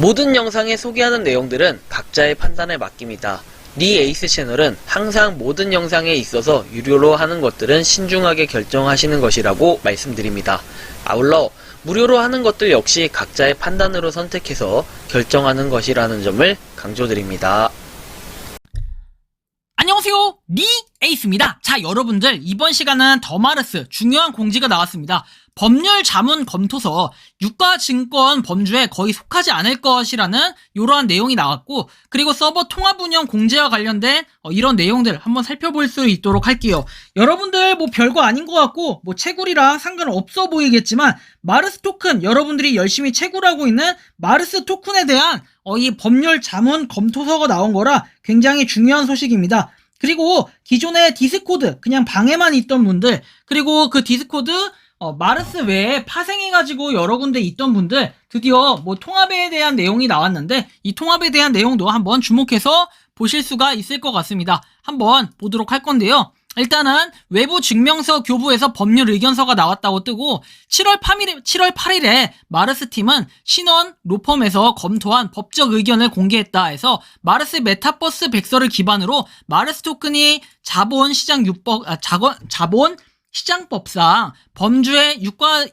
모든 영상에 소개하는 내용들은 각자의 판단에 맡깁니다. 니 에이스 채널은 항상 모든 영상에 있어서 유료로 하는 것들은 신중하게 결정하시는 것이라고 말씀드립니다. 아울러 무료로 하는 것들 역시 각자의 판단으로 선택해서 결정하는 것이라는 점을 강조드립니다. 안녕하세요, 니 에이스입니다. 자, 여러분들, 이번 시간은 더마르스 중요한 공지가 나왔습니다. 법률 자문 검토서 유가증권 범주에 거의 속하지 않을 것이라는 이러한 내용이 나왔고, 그리고 서버 통합 운영 공제와 관련된 이런 내용들 한번 살펴볼 수 있도록 할게요. 여러분들 뭐 별거 아닌 것 같고 뭐 채굴이랑 상관없어 보이겠지만, 마르스 토큰, 여러분들이 열심히 채굴하고 있는 마르스 토큰에 대한 이 법률 자문 검토서가 나온 거라 굉장히 중요한 소식입니다. 그리고 기존에 디스코드 그냥 방에만 있던 분들, 그리고 그 디스코드 마르스 외에 파생해가지고 여러 군데 있던 분들, 드디어 뭐 통합에 대한 내용이 나왔는데, 이 통합에 대한 내용도 한번 주목해서 보실 수가 있을 것 같습니다. 한번 보도록 할 건데요. 일단은 외부 증명서 교부에서 법률 의견서가 나왔다고 뜨고, 7월 8일에 마르스 팀은 신원 로펌에서 검토한 법적 의견을 공개했다 해서, 마르스 메타버스 백서를 기반으로 마르스 토큰이 자본 시장법상 범주에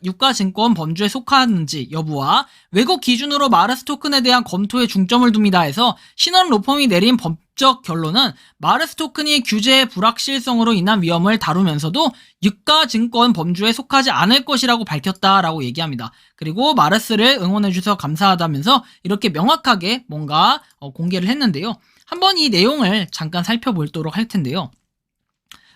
유가증권 범주에 속하는지 여부와 외국 기준으로 마르스 토큰에 대한 검토에 중점을 둡니다 해서, 신원 로펌이 내린 법적 결론은 마르스 토큰이 규제의 불확실성으로 인한 위험을 다루면서도 유가증권 범주에 속하지 않을 것이라고 밝혔다라고 얘기합니다. 그리고 마르스를 응원해주셔서 감사하다면서 이렇게 명확하게 뭔가 공개를 했는데요. 한번 이 내용을 잠깐 살펴보도록 할 텐데요.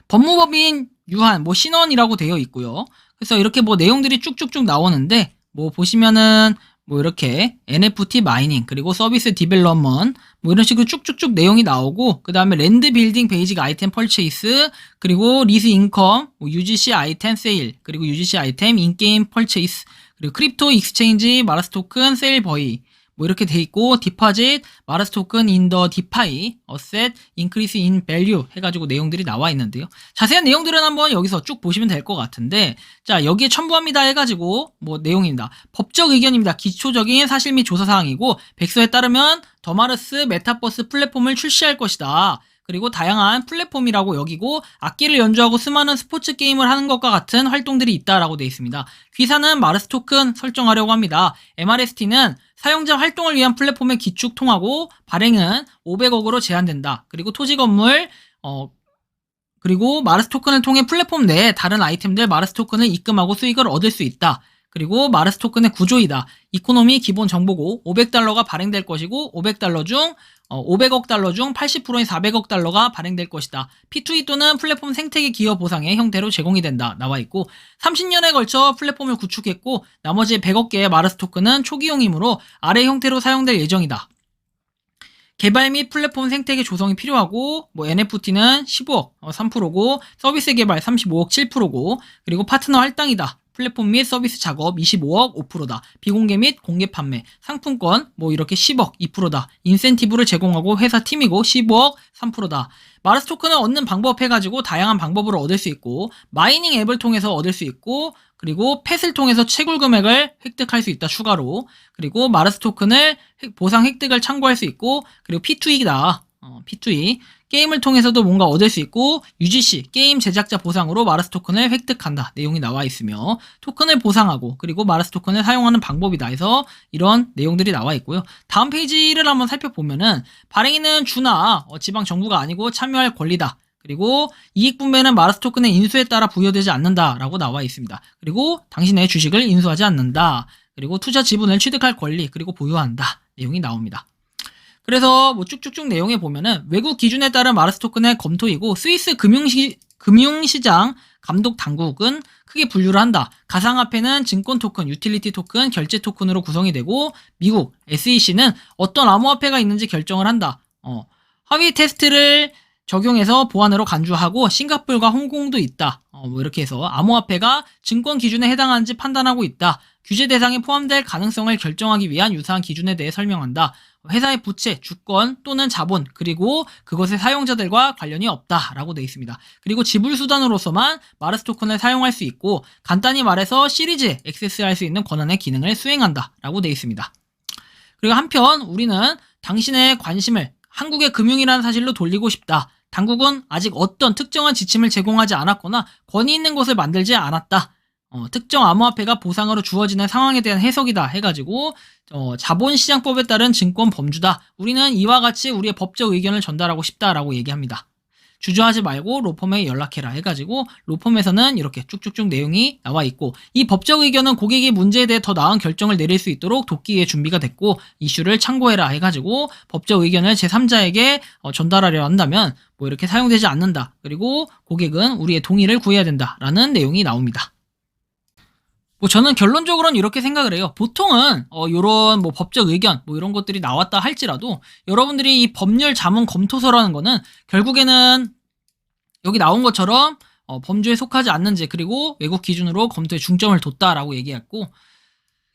법무법인 유한 신원이라고 되어 있고요. 그래서 이렇게 내용들이 쭉쭉쭉 나오는데, 보시면은 이렇게 NFT 마이닝, 그리고 서비스 디벨롭먼트 이런 식으로 쭉쭉쭉 내용이 나오고, 그 다음에 랜드 빌딩 베이직 아이템 펄체이스, 그리고 리스 인컴, UGC 아이템 세일, 그리고 UGC 아이템 인게임 펄체이스, 그리고 크립토 익스체인지 마르스 토큰 세일 버이 이렇게 돼 있고, 디파짓 마르스 토큰 인 더 디파이 어셋 인크리스 인 밸류 해가지고 내용들이 나와 있는데요. 자세한 내용들은 한번 여기서 쭉 보시면 될 것 같은데, 자, 여기에 첨부합니다 해가지고 내용입니다. 법적 의견입니다. 기초적인 사실 및 조사 사항이고, 백서에 따르면 더마르스 메타버스 플랫폼을 출시할 것이다. 그리고 다양한 플랫폼이라고 여기고, 악기를 연주하고 수많은 스포츠 게임을 하는 것과 같은 활동들이 있다라고 되어 있습니다. 귀사는 마르스 토큰 설정하려고 합니다. MRST는 사용자 활동을 위한 플랫폼의 기축 통하고, 발행은 500억으로 제한된다. 그리고 토지 건물, 그리고 마르스 토큰을 통해 플랫폼 내에 다른 아이템들 마르스 토큰을 입금하고 수익을 얻을 수 있다. 그리고 마르스 토큰의 구조이다. 이코노미 기본 정보고, $500가 발행될 것이고, 500억 달러 중 80%인 400억 달러가 발행될 것이다. P2E 또는 플랫폼 생태계 기여 보상의 형태로 제공이 된다. 나와 있고, 30년에 걸쳐 플랫폼을 구축했고, 나머지 100억 개의 마르스 토큰은 초기용이므로 아래 형태로 사용될 예정이다. 개발 및 플랫폼 생태계 조성이 필요하고, NFT는 15억 3%고, 서비스 개발 35억 7%고, 그리고 파트너 할당이다. 플랫폼 및 서비스 작업 25억 5%다. 비공개 및 공개 판매, 상품권 이렇게 10억 2%다. 인센티브를 제공하고 회사 팀이고 15억 3%다. 마르스 토큰을 얻는 방법 해가지고 다양한 방법으로 얻을 수 있고, 마이닝 앱을 통해서 얻을 수 있고, 그리고 펫을 통해서 채굴 금액을 획득할 수 있다, 추가로. 그리고 마르스 토큰을 보상 획득을 참고할 수 있고, 그리고 P2E다. P2E. 게임을 통해서도 뭔가 얻을 수 있고, UGC, 게임 제작자 보상으로 마르스 토큰을 획득한다. 내용이 나와 있으며, 토큰을 보상하고, 그리고 마르스 토큰을 사용하는 방법이다 해서 이런 내용들이 나와 있고요. 다음 페이지를 한번 살펴보면은, 발행인은 주나 지방 정부가 아니고 참여할 권리다. 그리고 이익 분배는 마르스 토큰의 인수에 따라 부여되지 않는다라고 나와 있습니다. 그리고 당신의 주식을 인수하지 않는다. 그리고 투자 지분을 취득할 권리, 그리고 보유한다. 내용이 나옵니다. 그래서 쭉쭉쭉 내용에 보면은, 외국 기준에 따른 마르스 토큰의 검토이고, 스위스 금융시장 감독 당국은 크게 분류를 한다. 가상화폐는 증권 토큰, 유틸리티 토큰, 결제 토큰으로 구성이 되고, 미국 SEC는 어떤 암호화폐가 있는지 결정을 한다. 하위 테스트를 적용해서 보안으로 간주하고, 싱가포르와 홍콩도 있다. 이렇게 해서 암호화폐가 증권 기준에 해당하는지 판단하고 있다. 규제 대상에 포함될 가능성을 결정하기 위한 유사한 기준에 대해 설명한다. 회사의 부채, 주권 또는 자본, 그리고 그것의 사용자들과 관련이 없다라고 되어 있습니다. 그리고 지불 수단으로서만 마르스 토큰을 사용할 수 있고, 간단히 말해서 시리즈에 액세스할 수 있는 권한의 기능을 수행한다라고 되어 있습니다. 그리고 한편 우리는 당신의 관심을 한국의 금융이라는 사실로 돌리고 싶다. 당국은 아직 어떤 특정한 지침을 제공하지 않았거나 권위 있는 것을 만들지 않았다. 특정 암호화폐가 보상으로 주어지는 상황에 대한 해석이다 해가지고 자본시장법에 따른 증권 범주다. 우리는 이와 같이 우리의 법적 의견을 전달하고 싶다라고 얘기합니다. 주저하지 말고 로펌에 연락해라 해가지고 로펌에서는 이렇게 쭉쭉쭉 내용이 나와 있고, 이 법적 의견은 고객이 문제에 대해 더 나은 결정을 내릴 수 있도록 돕기 위해 준비가 됐고, 이슈를 참고해라 해가지고 법적 의견을 제3자에게 전달하려 한다면 뭐 이렇게 사용되지 않는다. 그리고 고객은 우리의 동의를 구해야 된다라는 내용이 나옵니다. 뭐 저는 결론적으로는 이렇게 생각을 해요. 보통은 요런 뭐 법적 의견 뭐 이런 것들이 나왔다 할지라도 여러분들이 이 법률 자문 검토서라는 거는 결국에는 여기 나온 것처럼 범주에 속하지 않는지, 그리고 외국 기준으로 검토에 중점을 뒀다라고 얘기했고,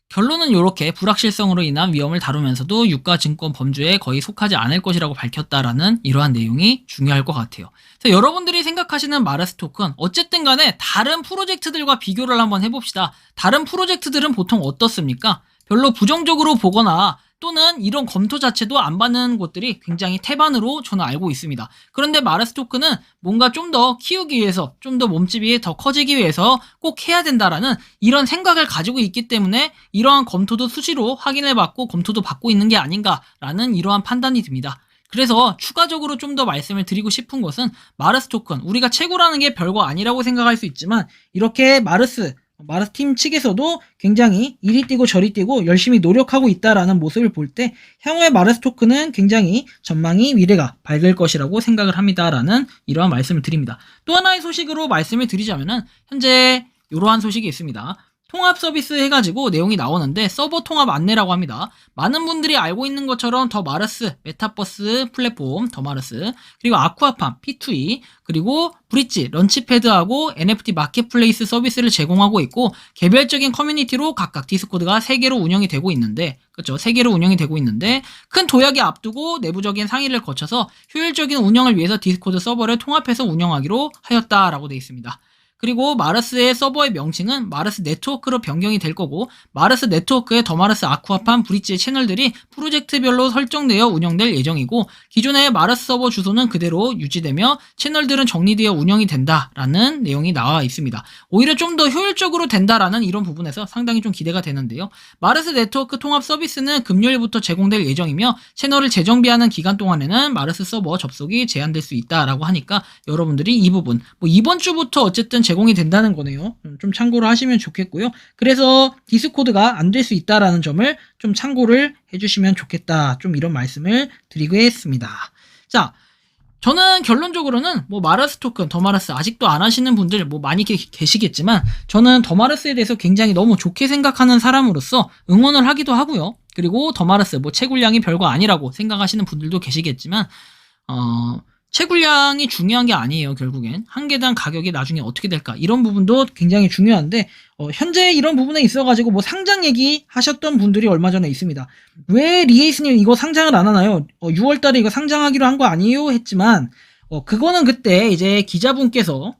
결론은 이렇게 불확실성으로 인한 위험을 다루면서도 유가 증권 범주에 거의 속하지 않을 것이라고 밝혔다라는 이러한 내용이 중요할 것 같아요. 그래서 여러분들이 생각하시는 마르스 토큰, 어쨌든 간에 다른 프로젝트들과 비교를 한번 해봅시다. 다른 프로젝트들은 보통 어떻습니까? 별로 부정적으로 보거나 또는 이런 검토 자체도 안 받는 곳들이 굉장히 태반으로 저는 알고 있습니다. 그런데 마르스 토큰은 뭔가 좀 더 키우기 위해서, 좀 더 몸집이 더 커지기 위해서 꼭 해야 된다라는 이런 생각을 가지고 있기 때문에 이러한 검토도 수시로 확인해봤고 검토도 받고 있는 게 아닌가라는 이러한 판단이 듭니다. 그래서 추가적으로 좀 더 말씀을 드리고 싶은 것은, 마르스 토큰, 우리가 최고라는 게 별거 아니라고 생각할 수 있지만 이렇게 마르스 팀 측에서도 굉장히 이리 뛰고 저리 뛰고 열심히 노력하고 있다라는 모습을 볼 때 향후의 마르스 토큰은 굉장히 전망이 미래가 밝을 것이라고 생각을 합니다라는 이러한 말씀을 드립니다. 또 하나의 소식으로 말씀을 드리자면은 현재 이러한 소식이 있습니다. 통합 서비스 해가지고 내용이 나오는데 서버 통합 안내라고 합니다. 많은 분들이 알고 있는 것처럼 더 마르스, 메타버스 플랫폼 더 마르스, 그리고 아쿠아팜, P2E, 그리고 브릿지, 런치패드하고 NFT 마켓플레이스 서비스를 제공하고 있고, 개별적인 커뮤니티로 각각 디스코드가 3개로 운영이 되고 있는데, 그렇죠? 3개로 운영이 되고 있는데, 큰 도약이 앞두고 내부적인 상의를 거쳐서 효율적인 운영을 위해서 디스코드 서버를 통합해서 운영하기로 하였다라고 되어 있습니다. 그리고 마르스의 서버의 명칭은 마르스 네트워크로 변경이 될 거고, 마르스 네트워크의 더 마르스, 아쿠아팜, 브릿지의 채널들이 프로젝트별로 설정되어 운영될 예정이고, 기존의 마르스 서버 주소는 그대로 유지되며 채널들은 정리되어 운영이 된다라는 내용이 나와 있습니다. 오히려 좀 더 효율적으로 된다라는 이런 부분에서 상당히 좀 기대가 되는데요. 마르스 네트워크 통합 서비스는 금요일부터 제공될 예정이며, 채널을 재정비하는 기간 동안에는 마르스 서버 접속이 제한될 수 있다라고 하니까 여러분들이 이 부분, 뭐 이번 주부터 어쨌든 제공이 된다는 거네요. 좀 참고를 하시면 좋겠고요. 그래서 디스코드가 안 될 수 있다라는 점을 좀 참고를 해주시면 좋겠다. 좀 이런 말씀을 드리겠습니다. 자, 저는 결론적으로는 뭐 마르스 토큰, 더 마르스 아직도 안 하시는 분들 뭐 많이 계시겠지만, 저는 더 마르스에 대해서 굉장히 너무 좋게 생각하는 사람으로서 응원을 하기도 하고요. 그리고 더 마르스 뭐 채굴량이 별거 아니라고 생각하시는 분들도 계시겠지만, 채굴량이 중요한 게 아니에요. 결국엔 한 개당 가격이 나중에 어떻게 될까, 이런 부분도 굉장히 중요한데, 현재 이런 부분에 있어가지고 뭐 상장 얘기 하셨던 분들이 얼마 전에 있습니다. 왜 리에이스님 이거 상장을 안 하나요? 6월달에 이거 상장하기로 한 거 아니에요? 했지만 그거는 그때 이제 기자분께서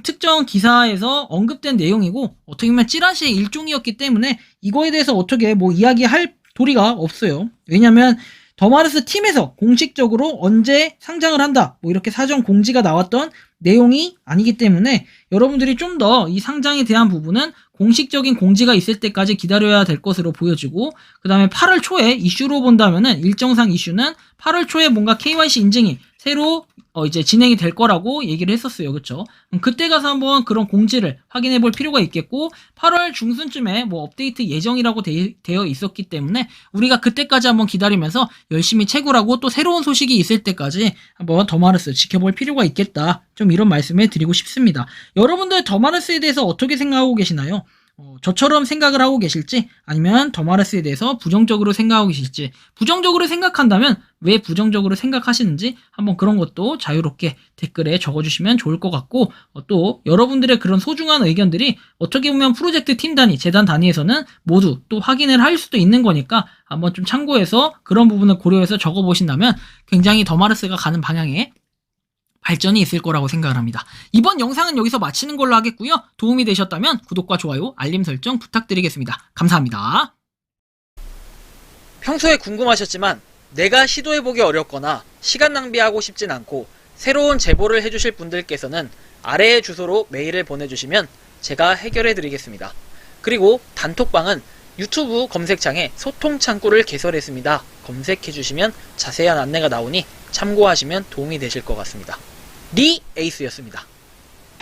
특정 기사에서 언급된 내용이고, 어떻게 보면 찌라시의 일종이었기 때문에 이거에 대해서 어떻게 뭐 이야기할 도리가 없어요. 왜냐면 더 마르스 팀에서 공식적으로 언제 상장을 한다 뭐 이렇게 사전 공지가 나왔던 내용이 아니기 때문에 여러분들이 좀 더 이 상장에 대한 부분은 공식적인 공지가 있을 때까지 기다려야 될 것으로 보여지고, 그 다음에 8월 초에 이슈로 본다면은 일정상 이슈는 8월 초에 뭔가 KYC 인증이 새로 이제 진행이 될 거라고 얘기를 했었어요. 그쵸? 그때 가서 한번 그런 공지를 확인해 볼 필요가 있겠고, 8월 중순쯤에 뭐 업데이트 예정이라고 되어 있었기 때문에 우리가 그때까지 한번 기다리면서 열심히 채굴하고 또 새로운 소식이 있을 때까지 한번 더 마르스 지켜볼 필요가 있겠다. 좀 이런 말씀을 드리고 싶습니다. 여러분들 더 마르스에 대해서 어떻게 생각하고 계시나요? 저처럼 생각을 하고 계실지, 아니면 더 마르스에 대해서 부정적으로 생각하고 계실지, 부정적으로 생각한다면 왜 부정적으로 생각하시는지 한번 그런 것도 자유롭게 댓글에 적어주시면 좋을 것 같고, 또 여러분들의 그런 소중한 의견들이 어떻게 보면 프로젝트 팀 단위, 재단 단위에서는 모두 또 확인을 할 수도 있는 거니까 한번 좀 참고해서 그런 부분을 고려해서 적어보신다면 굉장히 더 마르스가 가는 방향에 발전이 있을 거라고 생각을 합니다. 이번 영상은 여기서 마치는 걸로 하겠고요. 도움이 되셨다면 구독과 좋아요, 알림 설정 부탁드리겠습니다. 감사합니다. 평소에 궁금하셨지만 내가 시도해보기 어렵거나 시간 낭비하고 싶진 않고 새로운 제보를 해주실 분들께서는 아래의 주소로 메일을 보내주시면 제가 해결해드리겠습니다. 그리고 단톡방은 유튜브 검색창에 소통 창구를 개설했습니다. 검색해주시면 자세한 안내가 나오니 참고하시면 도움이 되실 것 같습니다. 리 에이스였습니다.